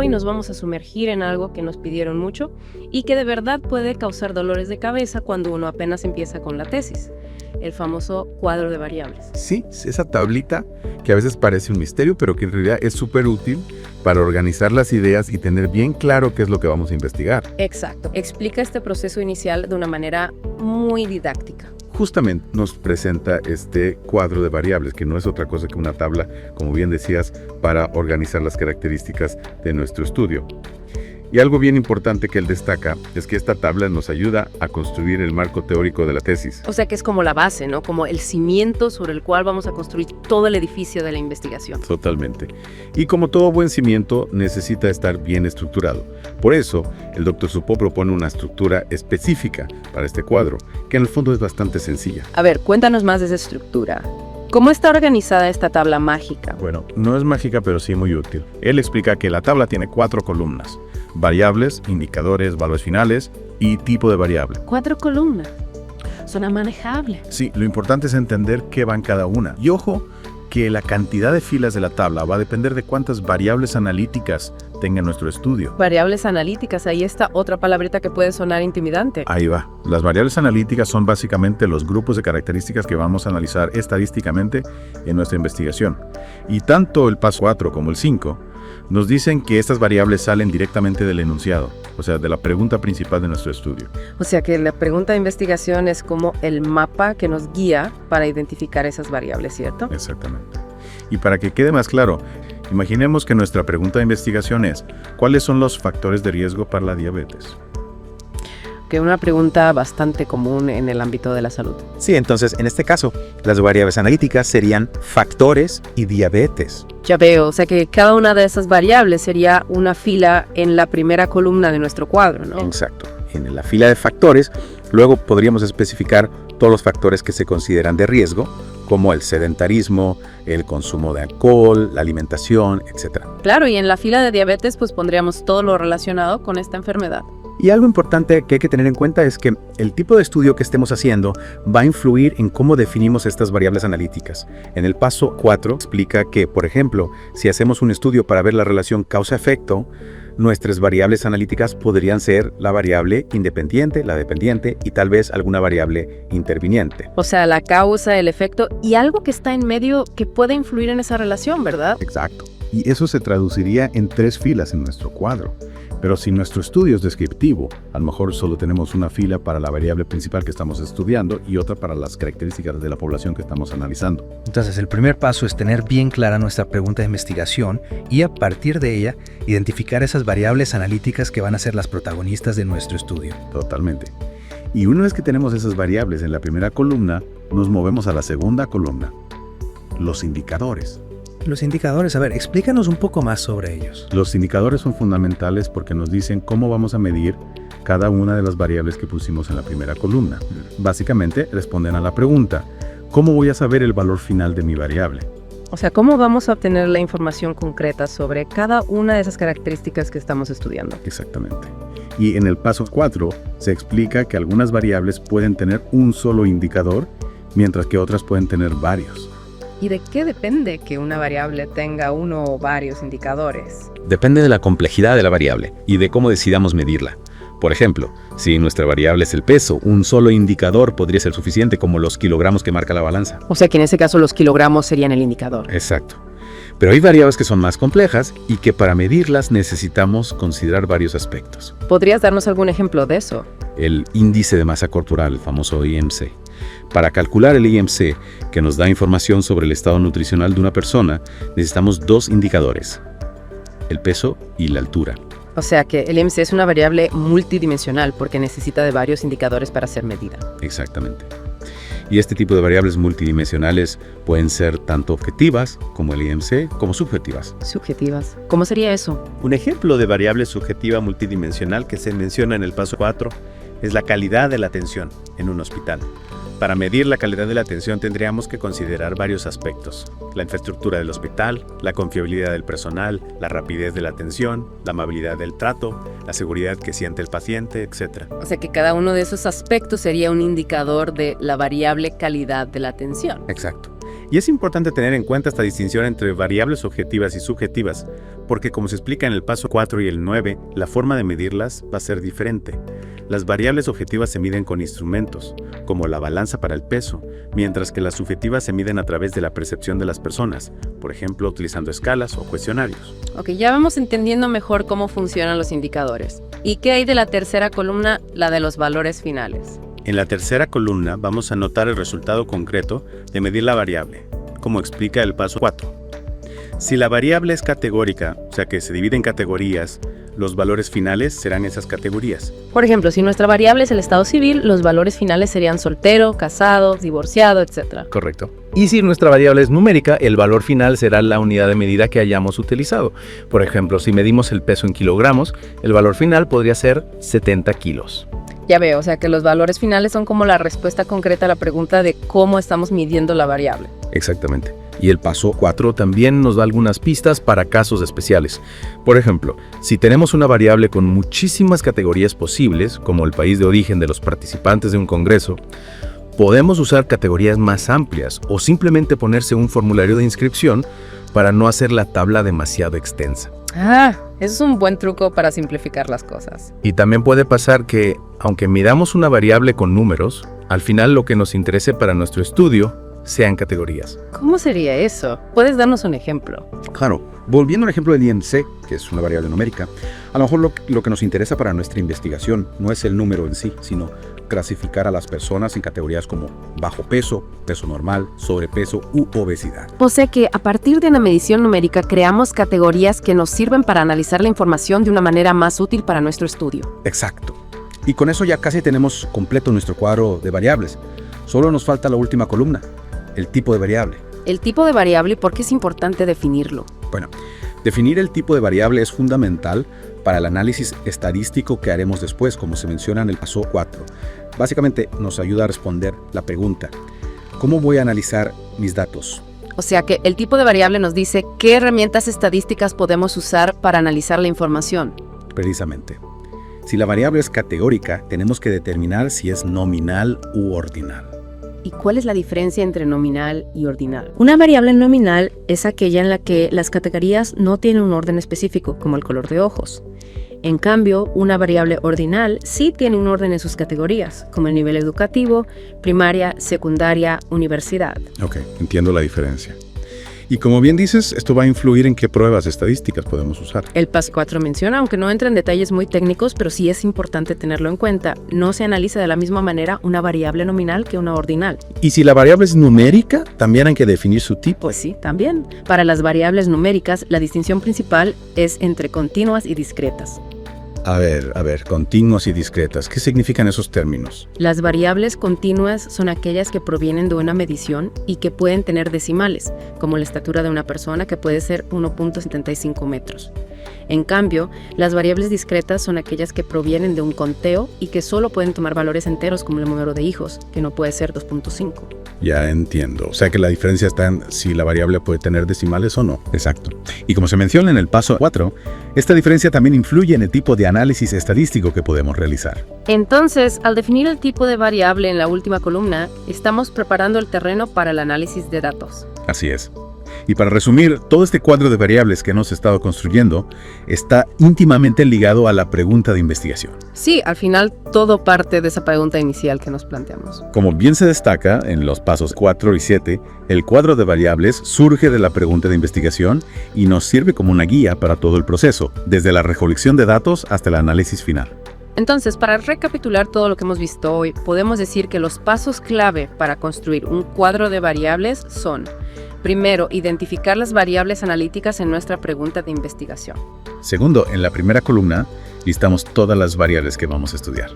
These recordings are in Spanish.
hoy nos vamos a sumergir en algo que nos pidieron mucho y que de verdad puede causar dolores de cabeza cuando uno apenas empieza con la tesis, el famoso cuadro de variables. Sí, esa tablita que a veces parece un misterio, pero que en realidad es súper útil para organizar las ideas y tener bien claro qué es lo que vamos a investigar. Exacto. Explica este proceso inicial de una manera muy didáctica. Justamente nos presenta este cuadro de variables, que no es otra cosa que una tabla, como bien decías, para organizar las características de nuestro estudio. Y algo bien importante que él destaca es que esta tabla nos ayuda a construir el marco teórico de la tesis. O sea que es como la base, ¿no? Como el cimiento sobre el cual vamos a construir todo el edificio de la investigación. Totalmente. Y como todo buen cimiento, necesita estar bien estructurado. Por eso, el Dr. Supó propone una estructura específica para este cuadro, que en el fondo es bastante sencilla. A ver, cuéntanos más de esa estructura. ¿Cómo está organizada esta tabla mágica? Bueno, no es mágica, pero sí muy útil. Él explica que la tabla tiene 4 columnas: variables, indicadores, valores finales y tipo de variable. 4 columnas. Suena manejable. Sí, lo importante es entender qué va en cada una. Y ojo, que la cantidad de filas de la tabla va a depender de cuántas variables analíticas tenga nuestro estudio. Variables analíticas, ahí está otra palabrita que puede sonar intimidante. Ahí va. Las variables analíticas son básicamente los grupos de características que vamos a analizar estadísticamente en nuestra investigación. Y tanto el paso 4 como el 5 nos dicen que estas variables salen directamente del enunciado, o sea, de la pregunta principal de nuestro estudio. O sea que la pregunta de investigación es como el mapa que nos guía para identificar esas variables, ¿cierto? Exactamente. Y para que quede más claro, imaginemos que nuestra pregunta de investigación es: ¿cuáles son los factores de riesgo para la diabetes? Que es una pregunta bastante común en el ámbito de la salud. Sí, entonces en este caso, las variables analíticas serían factores y diabetes. Ya veo, o sea que cada una de esas variables sería una fila en la primera columna de nuestro cuadro, ¿no? Exacto. En la fila de factores, luego podríamos especificar todos los factores que se consideran de riesgo, como el sedentarismo, el consumo de alcohol, la alimentación, etc. Claro, y en la fila de diabetes pues pondríamos todo lo relacionado con esta enfermedad. Y algo importante que hay que tener en cuenta es que el tipo de estudio que estemos haciendo va a influir en cómo definimos estas variables analíticas. En el paso 4 explica que, por ejemplo, si hacemos un estudio para ver la relación causa-efecto, nuestras variables analíticas podrían ser la variable independiente, la dependiente y tal vez alguna variable interviniente. O sea, la causa, el efecto y algo que está en medio que puede influir en esa relación, ¿verdad? Exacto. Y eso se traduciría en 3 filas en nuestro cuadro. Pero si nuestro estudio es descriptivo, a lo mejor solo tenemos una fila para la variable principal que estamos estudiando y otra para las características de la población que estamos analizando. Entonces, el primer paso es tener bien clara nuestra pregunta de investigación y a partir de ella, identificar esas variables analíticas que van a ser las protagonistas de nuestro estudio. Totalmente. Y una vez que tenemos esas variables en la primera columna, nos movemos a la segunda columna: los indicadores. Los indicadores, a ver, explícanos un poco más sobre ellos. Los indicadores son fundamentales porque nos dicen cómo vamos a medir cada una de las variables que pusimos en la primera columna. Básicamente responden a la pregunta: ¿cómo voy a saber el valor final de mi variable? O sea, ¿cómo vamos a obtener la información concreta sobre cada una de esas características que estamos estudiando? Exactamente. Y en el paso 4 se explica que algunas variables pueden tener un solo indicador, mientras que otras pueden tener varios. ¿Y de qué depende que una variable tenga uno o varios indicadores? Depende de la complejidad de la variable y de cómo decidamos medirla. Por ejemplo, si nuestra variable es el peso, un solo indicador podría ser suficiente, como los kilogramos que marca la balanza. O sea que en ese caso los kilogramos serían el indicador. Exacto. Pero hay variables que son más complejas y que para medirlas necesitamos considerar varios aspectos. ¿Podrías darnos algún ejemplo de eso? El índice de masa corporal, el famoso IMC. Para calcular el IMC, que nos da información sobre el estado nutricional de una persona, necesitamos 2 indicadores: el peso y la altura. O sea que el IMC es una variable multidimensional porque necesita de varios indicadores para ser medida. Exactamente. Y este tipo de variables multidimensionales pueden ser tanto objetivas, como el IMC, como subjetivas. Subjetivas. ¿Cómo sería eso? Un ejemplo de variable subjetiva multidimensional que se menciona en el paso 4 es la calidad de la atención en un hospital. Para medir la calidad de la atención tendríamos que considerar varios aspectos: la infraestructura del hospital, la confiabilidad del personal, la rapidez de la atención, la amabilidad del trato, la seguridad que siente el paciente, etc. O sea que cada uno de esos aspectos sería un indicador de la variable calidad de la atención. Exacto. Y es importante tener en cuenta esta distinción entre variables objetivas y subjetivas, porque como se explica en el paso 4 y el 9, la forma de medirlas va a ser diferente. Las variables objetivas se miden con instrumentos, como la balanza para el peso, mientras que las subjetivas se miden a través de la percepción de las personas, por ejemplo, utilizando escalas o cuestionarios. Ok, ya vamos entendiendo mejor cómo funcionan los indicadores. ¿Y qué hay de la tercera columna, la de los valores finales? En la tercera columna vamos a anotar el resultado concreto de medir la variable, como explica el paso 4. Si la variable es categórica, o sea que se divide en categorías, los valores finales serán esas categorías. Por ejemplo, si nuestra variable es el estado civil, los valores finales serían soltero, casado, divorciado, etc. Correcto. Y si nuestra variable es numérica, el valor final será la unidad de medida que hayamos utilizado. Por ejemplo, si medimos el peso en kilogramos, el valor final podría ser 70 kilos. Ya veo, o sea que los valores finales son como la respuesta concreta a la pregunta de cómo estamos midiendo la variable. Exactamente. Y el paso 4 también nos da algunas pistas para casos especiales. Por ejemplo, si tenemos una variable con muchísimas categorías posibles, como el país de origen de los participantes de un congreso, podemos usar categorías más amplias o simplemente ponerse un formulario de inscripción para no hacer la tabla demasiado extensa. Ah, eso es un buen truco para simplificar las cosas. Y también puede pasar que, aunque midamos una variable con números, al final lo que nos interese para nuestro estudio sean categorías. ¿Cómo sería eso? ¿Puedes darnos un ejemplo? Claro, volviendo al ejemplo del IMC, que es una variable numérica, a lo mejor lo que nos interesa para nuestra investigación no es el número en sí, sino clasificar a las personas en categorías como bajo peso, peso normal, sobrepeso u obesidad. O sea que a partir de una medición numérica creamos categorías que nos sirven para analizar la información de una manera más útil para nuestro estudio. Exacto. Y con eso ya casi tenemos completo nuestro cuadro de variables. Solo nos falta la última columna, el tipo de variable. El tipo de variable, ¿por qué es importante definirlo? Bueno, definir el tipo de variable es fundamental para el análisis estadístico que haremos después, como se menciona en el paso 4. Básicamente nos ayuda a responder la pregunta: ¿cómo voy a analizar mis datos? O sea que el tipo de variable nos dice qué herramientas estadísticas podemos usar para analizar la información. Precisamente. Si la variable es categórica, tenemos que determinar si es nominal u ordinal. ¿Y cuál es la diferencia entre nominal y ordinal? Una variable nominal es aquella en la que las categorías no tienen un orden específico, como el color de ojos. En cambio, una variable ordinal sí tiene un orden en sus categorías, como el nivel educativo, primaria, secundaria, universidad. Ok, entiendo la diferencia. Y como bien dices, esto va a influir en qué pruebas estadísticas podemos usar. El paso 4 menciona, aunque no entra en detalles muy técnicos, pero sí es importante tenerlo en cuenta. No se analiza de la misma manera una variable nominal que una ordinal. Y si la variable es numérica, también hay que definir su tipo. Pues sí, también. Para las variables numéricas, la distinción principal es entre continuas y discretas. A ver, continuas y discretas. ¿Qué significan esos términos? Las variables continuas son aquellas que provienen de una medición y que pueden tener decimales, como la estatura de una persona, que puede ser 1.75 metros. En cambio, las variables discretas son aquellas que provienen de un conteo y que solo pueden tomar valores enteros, como el número de hijos, que no puede ser 2.5. Ya entiendo. O sea que la diferencia está en si la variable puede tener decimales o no. Exacto. Y como se menciona en el paso 4, esta diferencia también influye en el tipo de análisis estadístico que podemos realizar. Entonces, al definir el tipo de variable en la última columna, estamos preparando el terreno para el análisis de datos. Así es. Y para resumir, todo este cuadro de variables que hemos estado construyendo está íntimamente ligado a la pregunta de investigación. Sí, al final todo parte de esa pregunta inicial que nos planteamos. Como bien se destaca en los pasos 4 y 7, el cuadro de variables surge de la pregunta de investigación y nos sirve como una guía para todo el proceso, desde la recolección de datos hasta el análisis final. Entonces, para recapitular todo lo que hemos visto hoy, podemos decir que los pasos clave para construir un cuadro de variables son: primero, identificar las variables analíticas en nuestra pregunta de investigación. Segundo, en la primera columna, listamos todas las variables que vamos a estudiar.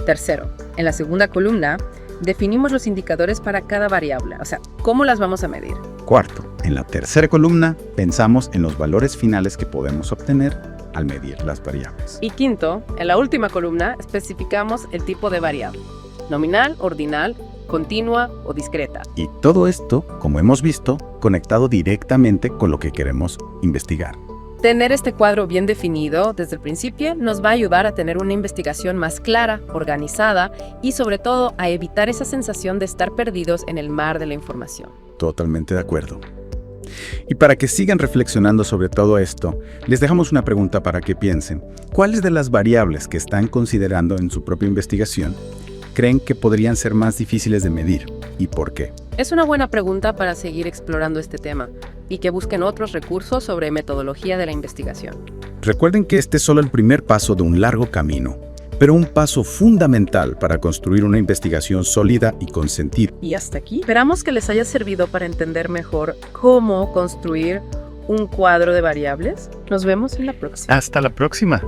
Tercero, en la segunda columna, definimos los indicadores para cada variable, o sea, cómo las vamos a medir. Cuarto, en la tercera columna, pensamos en los valores finales que podemos obtener al medir las variables. Y quinto, en la última columna, especificamos el tipo de variable: nominal, ordinal, continua o discreta. Y todo esto, como hemos visto, conectado directamente con lo que queremos investigar. Tener este cuadro bien definido desde el principio nos va a ayudar a tener una investigación más clara, organizada y sobre todo a evitar esa sensación de estar perdidos en el mar de la información. Totalmente de acuerdo. Y para que sigan reflexionando sobre todo esto, les dejamos una pregunta para que piensen. ¿Cuáles de las variables que están considerando en su propia investigación creen que podrían ser más difíciles de medir y por qué? Es una buena pregunta para seguir explorando este tema y que busquen otros recursos sobre metodología de la investigación. Recuerden que este es solo el primer paso de un largo camino, pero un paso fundamental para construir una investigación sólida y con sentido. Y hasta aquí. Esperamos que les haya servido para entender mejor cómo construir un cuadro de variables. Nos vemos en la próxima. Hasta la próxima.